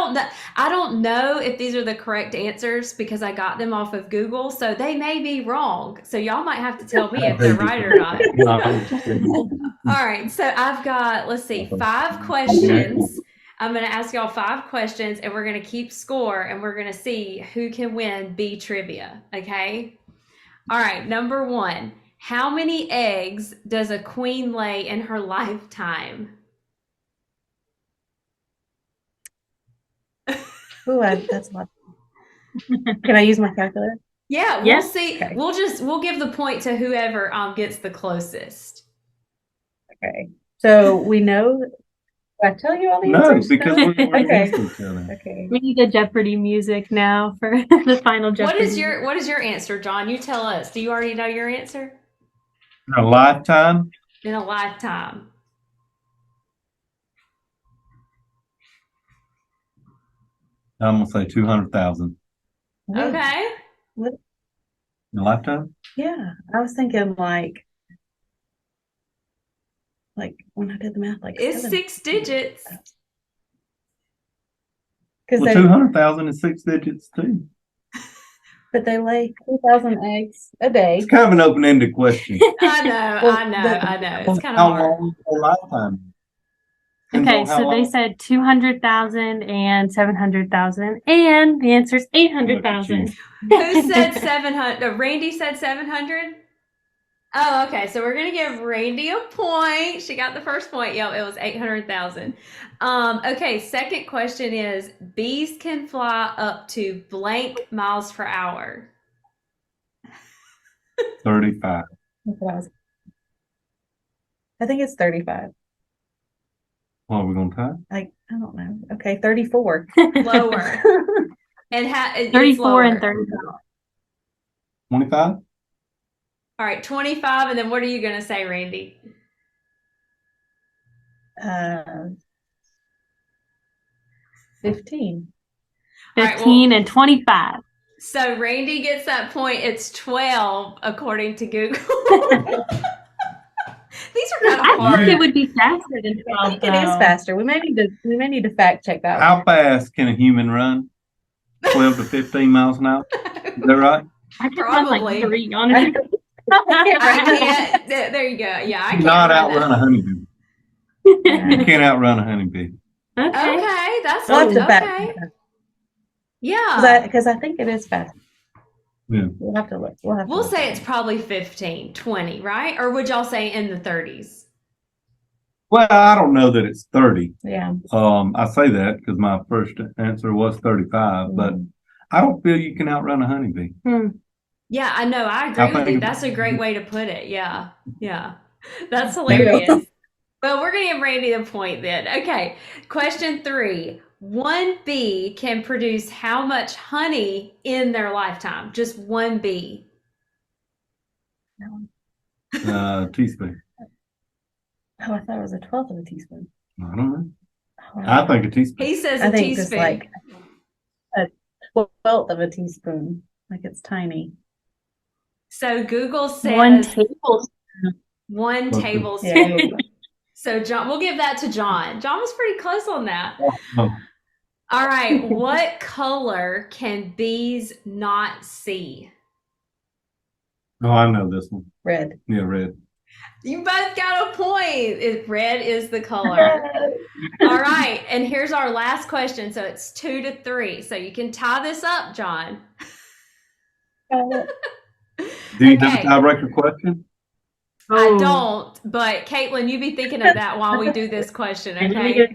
don't know if these are the correct answers because I got them off of Google, so they may be wrong. So y'all might have to tell me if they're right or not. All right, so I've got, let's see, 5 questions. I'm going to ask y'all 5 questions, and we're going to keep score, and we're going to see who can win B trivia, okay? All right, number 1. How many eggs does a queen lay in her lifetime? Ooh, that's a lot. Can I use my calculator? Yeah, we'll Yes. see. Okay. We'll give the point to whoever gets the closest. Okay. So we know. Do I tell you all the No, answers? because we're Okay. against each other. Okay. We need the Jeopardy music now for the final Jeopardy. What is your answer, John? You tell us. Do you already know your answer? In a lifetime, In a lifetime. I'm gonna say 200,000. Okay. What? In a lifetime? Yeah, I was thinking like when I did the math, like It's 6 digits. because Well, 200,000 is 6 digits too. but they lay 2,000 eggs a day. It's kind of an open-ended question. I know. Well, I know. It's kind of How hard. long is a lifetime? Depends Okay, on how so they long. said 200,000 and 700,000, and the answer is 800,000. Who said 700? Randy said 700? Oh, okay. So we're going to give Randy a point. She got the first point. Yep, it was 800,000. Okay, second question is bees can fly up to blank miles per hour. 35. That's what I think it's 35. What are we gonna tie? I don't know. Okay, 34. Lower. And it's 34 lower. and 35. 25? All right, 25. And then what are you going to say, Randy? 15. 15 All right, well, and 25. So Randy gets that point. It's 12 according to Google. These are kind of I hard. think it would be faster than 12. I think it is faster. We may need to fact check that one. How fast can a human run? 12 to 15 miles an hour? Is that right? I could run Probably. like 3, honestly. I can't. There you go. Yeah, I You can't. cannot run outrun a that. honeybee. Yeah. You can't outrun a honeybee. Okay. Okay, that's We'll have to fact okay. check that. Yeah, Because I think it is fast. Yeah. We'll have to look. we'll say it's probably 15, 20, right? Or would y'all say in the 30s? Well, I don't know that it's 30. Yeah. I say that because my first answer was 35, but I don't feel you can outrun a honeybee. Yeah, I know. I agree with you. think- That's a great way to put it. Yeah. That's hilarious. Well, we're going to give Randy the point then. Okay. Question 3. One bee can produce how much honey in their lifetime? Just one bee. Teaspoon. Oh, I thought it was a 12th of a teaspoon. I don't know. Oh, I think a teaspoon. He says I a think just teaspoon. like a 12th of a teaspoon. Like it's tiny. So Google says 1 tablespoon. 1 Okay. tablespoon. Yeah. So John, we'll give that to John. John was pretty close on that. Oh, All right. What color can bees not see? oh, I know this one. Red. Yeah, red. You both got a point. Red is the color. All right. And here's our last question. So it's 2-3. So you can tie this up, John. Do you have a Okay. tiebreaker question? I don't, but Caitlin, you be thinking of that while we do this question, okay?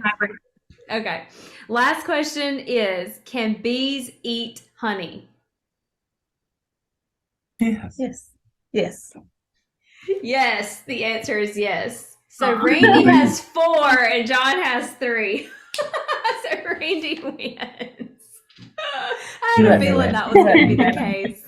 Okay. Last question is, can bees eat honey? Yes. Yes. Yes. Yes, the answer is yes. So Randy has 4 and John has 3. So Randy wins. I had a feeling that was going to be the case.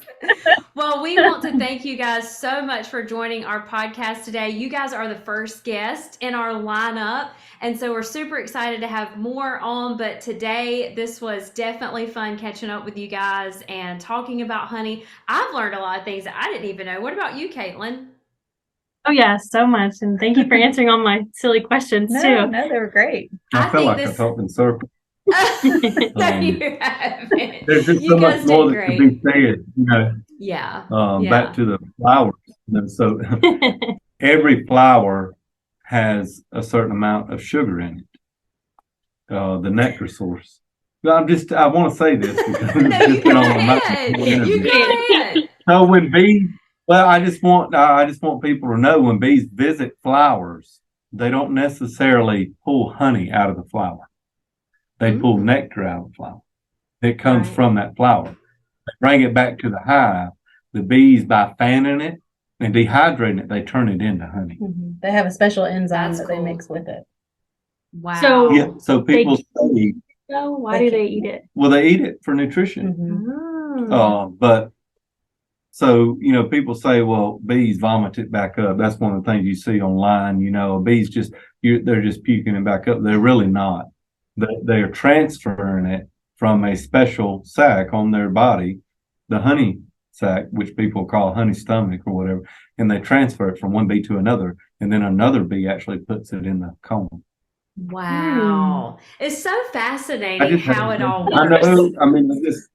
Well, we want to thank you guys so much for joining our podcast today. You guys are the first guest in our lineup, and so we're super excited to have more on. But today, this was definitely fun catching up with you guys and talking about honey. I've learned a lot of things that I didn't even know. What about you, Caitlin? Oh yeah, so much. And thank you for answering all my silly questions too. No, they were great. I feel think like this- I talked in circles. No, you haven't. There's just You so guys much more did that could great. be said, Yeah. back to the flowers. So every flower has a certain amount of sugar in it. The nectar source. I want to say this because No, it's you just been go on my ahead. mind. You go ahead. So when bees, well, I just want people to know when bees visit flowers, they don't necessarily pull honey out of the flower. They pull nectar out of the flower. It comes Right. from that flower. They bring it back to the hive. The bees, by fanning it and dehydrating it, they turn it into honey. They have a special enzyme That's that they cool. mix with it. Wow. So- Yeah. So people say, So why do they eat it? well, they eat it for nutrition. Mhm. But so, people say, well, bees vomit it back up. That's one of the things you see online, bees they're just puking it back up. They're really not. They are transferring it from a special sac on their body, the honey sac, which people call honey stomach or whatever, and they transfer it from one bee to another, and then another bee actually puts it in the comb. Wow. It's so I fascinating just how it all I works. know. I mean, it's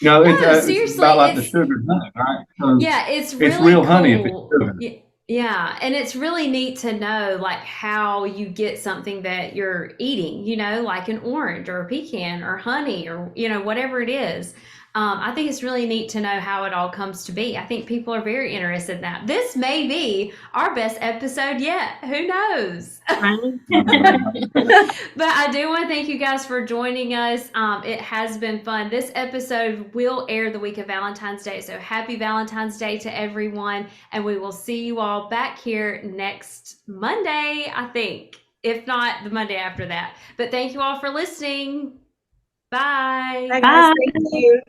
No, it's seriously, about like the it's- sugar honey, right? So Yeah, it's really real cool. honey if it's sugar. Yeah, and it's really neat to know like how you get something that you're eating, like an orange or a pecan or honey or whatever it is. I think it's really neat to know how it all comes to be. I think people are very interested in that. This may be our best episode yet. Who knows? But I do want to thank you guys for joining us. It has been fun. This episode will air the week of Valentine's Day. So happy Valentine's Day to everyone. And we will see you all back here next Monday, I think. If not, the Monday after that. But thank you all for listening. Bye. Bye, guys. Thank you.